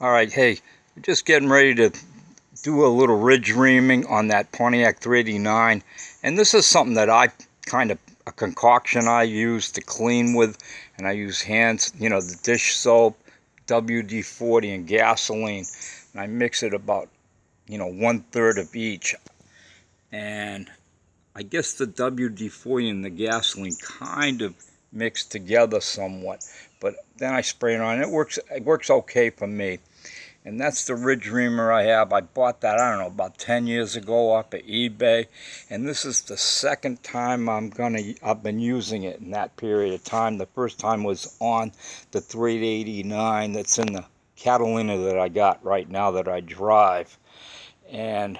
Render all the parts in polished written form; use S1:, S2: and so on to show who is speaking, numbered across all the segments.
S1: Alright, hey, we're just getting ready to do a little ridge reaming on that Pontiac 389. And this is something that a concoction I use to clean with. And I use hands, the dish soap, WD-40 and gasoline. And I mix it about, 1/3 of each. And I guess the WD-40 and the gasoline kind of mix together somewhat. But then I spray it on. It works okay for me. And that's the ridge reamer I have. I bought that, I don't know, about 10 years ago off of eBay. And this is the second time I've been using it in that period of time. The first time was on the 389 that's in the Catalina that I got right now that I drive. And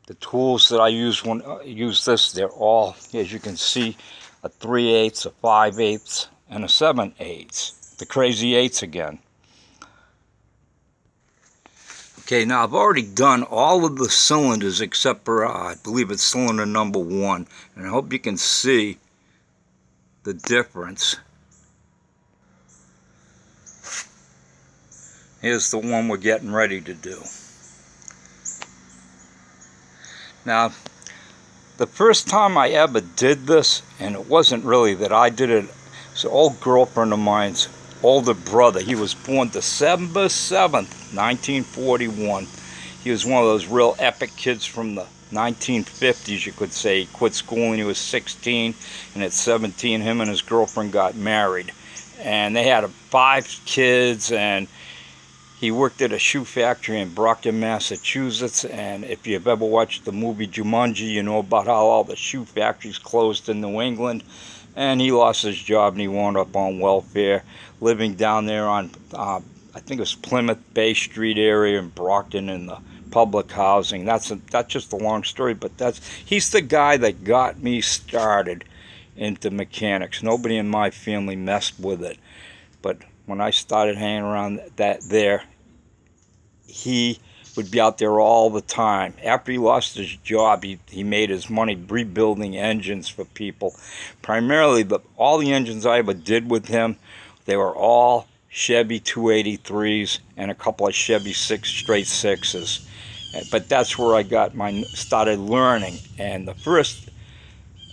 S1: the tools that I use when I use this, they're all, as you can see, a 3/8, a 5/8, and a 7/8. The crazy eights again. Okay, now I've already done all of the cylinders except for, I believe it's cylinder number 1. And I hope you can see the difference. Here's the one we're getting ready to do. Now, the first time I ever did this, and it wasn't really that I did it, it's an old girlfriend of mine's older brother. He was born December 7th, 1941. He was one of those real epic kids from the 1950s, you could say. He quit school when he was 16, and at 17, him and his girlfriend got married. And they had 5 kids, and he worked at a shoe factory in Brockton, Massachusetts. And if you've ever watched the movie Jumanji, you know about how all the shoe factories closed in New England. And he lost his job and he wound up on welfare, living down there on, I think it was Plymouth Bay Street area in Brockton in the public housing. That's just a long story, but he's the guy that got me started into mechanics. Nobody in my family messed with it, but when I started hanging around he would be out there all the time. After he lost his job, he made his money rebuilding engines for people. Primarily, all the engines I ever did with him, they were all Chevy 283s and a couple of Chevy straight sixes. But that's where I started learning. And the first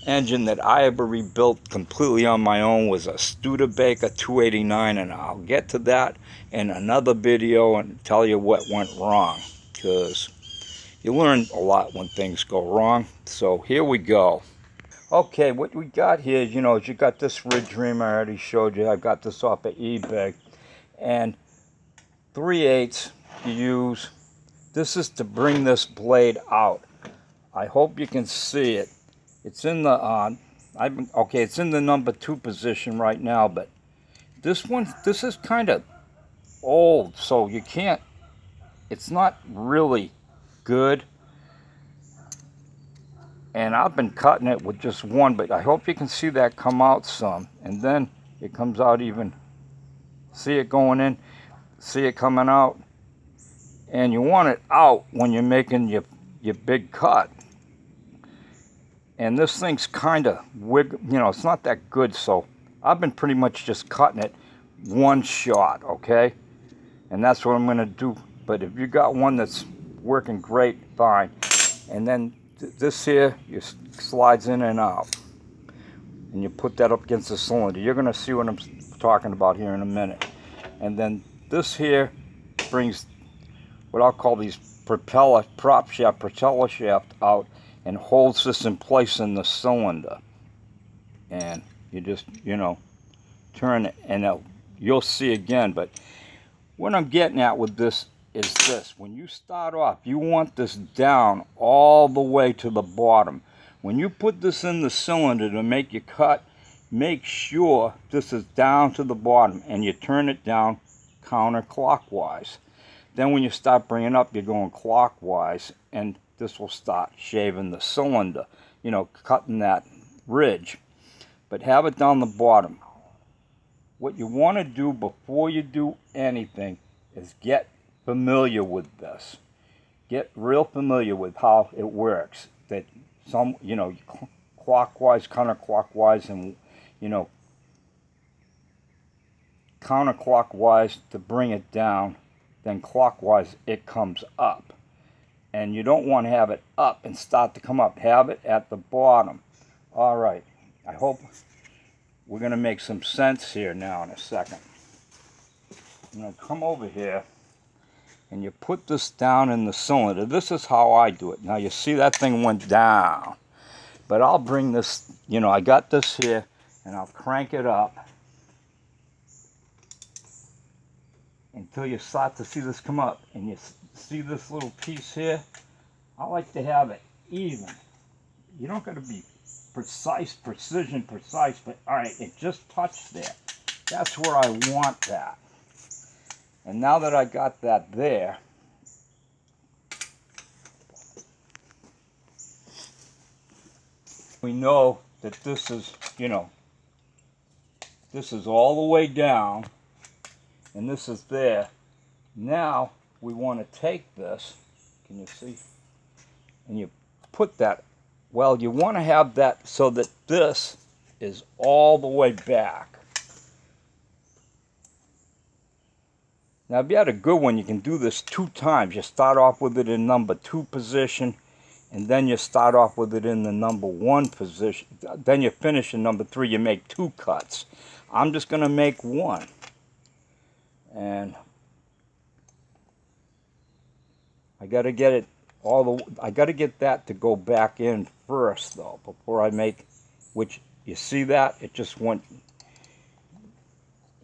S1: engine that I ever rebuilt completely on my own was a Studebaker 289, and I'll get to that in another video and tell you what went wrong, because you learn a lot when things go wrong. So here we go. Okay, what we got here is, you got this ridge ream I already showed you. I got this off of eBay, and 3/8 you use. This is to bring this blade out. I hope you can see it. It's in the it's in the number 2 position right now, but this is kind of old, so you can't, it's not really good. And I've been cutting it with just one, but I hope you can see that come out some. And then it comes out even, see it going in, see it coming out. And you want it out when you're making your big cut. And this thing's kind of it's not that good, so I've been pretty much just cutting it one shot, okay? And that's what I'm going to do. But if you got one that's working great, fine. And then this here, you slides in and out. And you put that up against the cylinder. You're going to see what I'm talking about here in a minute. And then this here brings what I'll call these propeller shaft out, and holds this in place in the cylinder. And you just, turn it, and you'll see again. But what I'm getting at with this is this. When you start off, you want this down all the way to the bottom. When you put this in the cylinder to make your cut, make sure this is down to the bottom, and you turn it down counterclockwise. Then when you start bringing up, you're going clockwise, and this will start shaving the cylinder, cutting that ridge. But have it down the bottom. What you want to do before you do anything is get familiar with this. Get real familiar with how it works. That clockwise, counterclockwise, and, counterclockwise to bring it down, then clockwise it comes up. And you don't want to have it up and start to come up. Have it at the bottom. All right, I hope we're going to make some sense here now in a second. I'm going to come over here and you put this down in the cylinder. This is how I do it. Now you see that thing went down. But I'll bring this, you know, I got this here and I'll crank it up until you start to see this come up. And you see this little piece here? I like to have it even. You don't got to be precise, but all right, it just touched there. That's where I want that. And now that I got that there, we know that this is, you know, this is all the way down, and this is there. Now we want to take this, can you see? And you put that, well, you want to have that so that this is all the way back. Now if you had a good one, you can do this 2 times. You start off with it in number 2 position, and then you start off with it in the number 1 position. Then you finish in number 3, you make 2 cuts. I'm just going to make 1. And I got to get it I got to get that to go back in first though, before I make, which you see that? It just went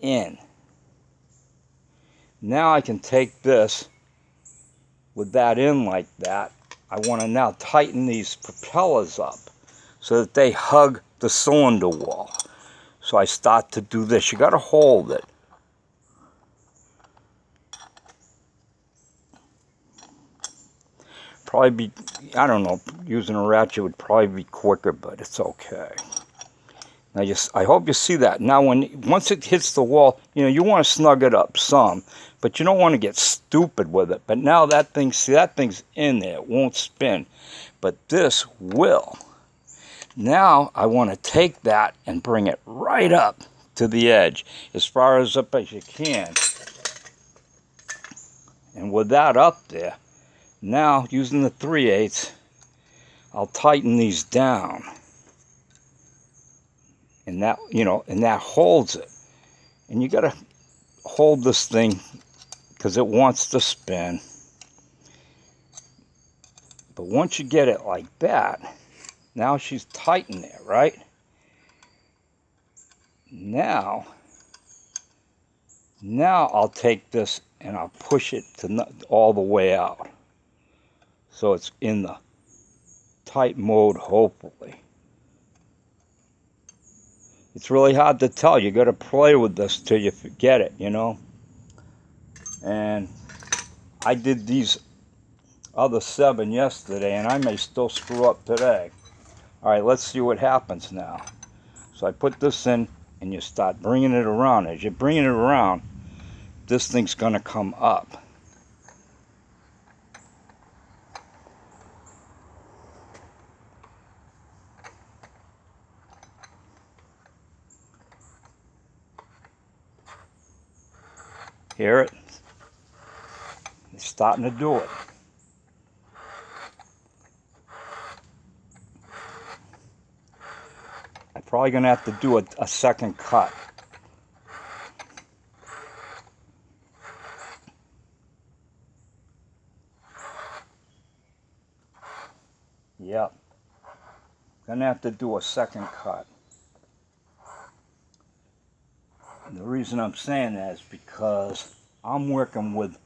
S1: in. Now I can take this with that in like that. I want to now tighten these propellers up so that they hug the cylinder wall. So I start to do this. You got to hold it. Probably be, I don't know, using a ratchet would probably be quicker, but it's okay. Now I hope you see that. Now once it hits the wall, you know, you want to snug it up some, but you don't want to get stupid with it. But now that thing, see, that thing's in there. It won't spin. But this will. Now I want to take that and bring it right up to the edge, as far as up as you can. And with that up there, now using the 3/8, I'll tighten these down. And that, you know, and that holds it. And you got to hold this thing because it wants to spin. But once you get it like that, now she's tight in there, right? Now I'll take this and I'll push it to all the way out. So it's in the tight mode, hopefully. It's really hard to tell. You got to play with this till you get it, you know. And I did these other 7 yesterday, and I may still screw up today. All right, let's see what happens now. So I put this in, and you start bringing it around. As you're bringing it around, this thing's going to come up. Hear it? It's starting to do it. I'm probably going to have to do a second cut. Yep. Going to have to do a second cut. And the reason I'm saying that is because I'm working with,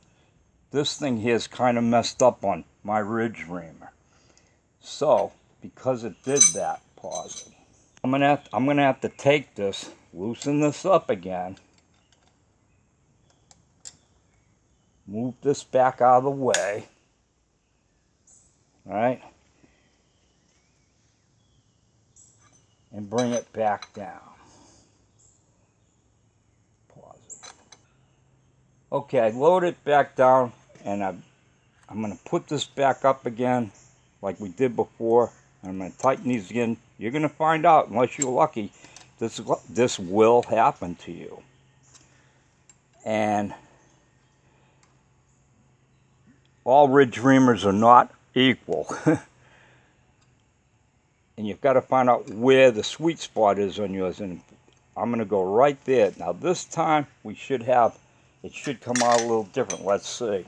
S1: this thing here is kind of messed up on my ridge reamer. So, because it did that, pause it. I'm gonna have to take this, loosen this up again, move this back out of the way, all right, and bring it back down. Pause it. Okay, I load it back down, and I'm gonna put this back up again, like we did before. I'm gonna tighten these again. You're going to find out, unless you're lucky, this will happen to you. And all ridge reamers are not equal. And you've got to find out where the sweet spot is on yours. And I'm going to go right there. Now this time we should have, it should come out a little different. Let's see.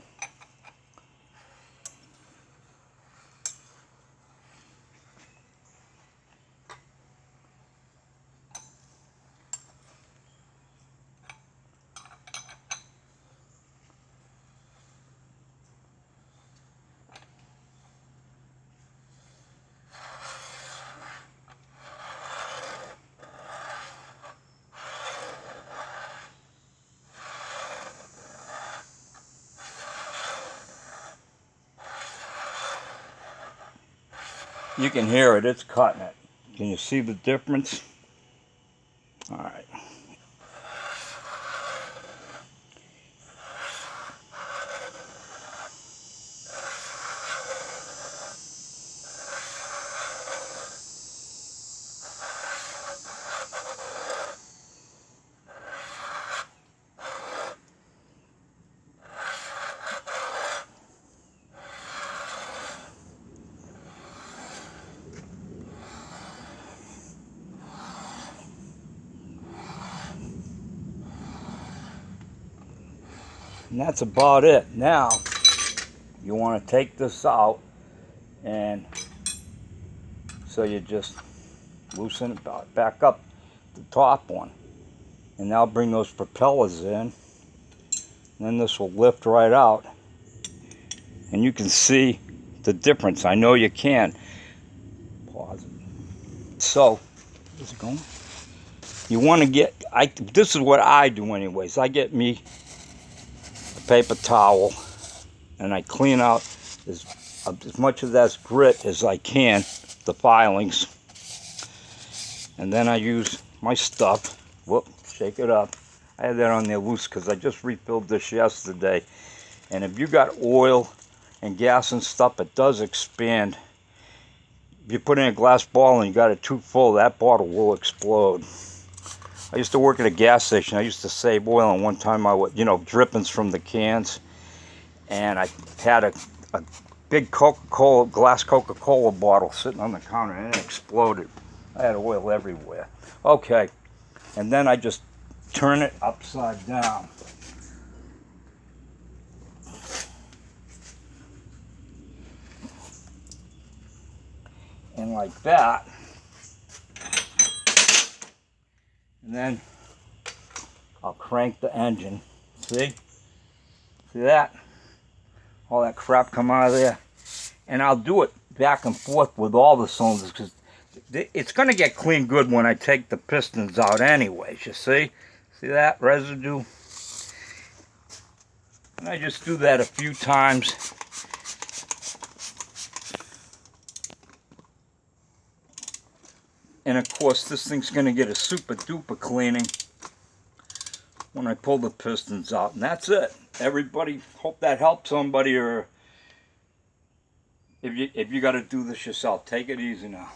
S1: You can hear it, it's cutting it. Can you see the difference? All right. And that's about it. Now, you want to take this out, and so you just loosen it back up the top one. And now bring those propellers in. And then this will lift right out. And you can see the difference. I know you can. Pause it. So, is it going? You want to get, this is what I do anyways. I get me a paper towel and I clean out as much of that grit as I can, the filings. And then I use my stuff. Whoop, shake it up. I had that on there loose because I just refilled this yesterday. And if you got oil and gas and stuff, it does expand. If you put in a glass bottle and you got it too full, that bottle will explode. I used to work at a gas station. I used to save oil, and one time I would, drippings from the cans. And I had a big Coca-Cola, glass Coca-Cola bottle sitting on the counter, and it exploded. I had oil everywhere. Okay, and then I just turn it upside down. And like that. And then I'll crank the engine. See? See that? All that crap come out of there. And I'll do it back and forth with all the cylinders because it's going to get clean good when I take the pistons out anyways, you see? See that residue? And I just do that a few times. And of course this thing's going to get a super duper cleaning when I pull the pistons out. And that's it. Everybody, hope that helps somebody, or if you got to do this yourself, take it easy now.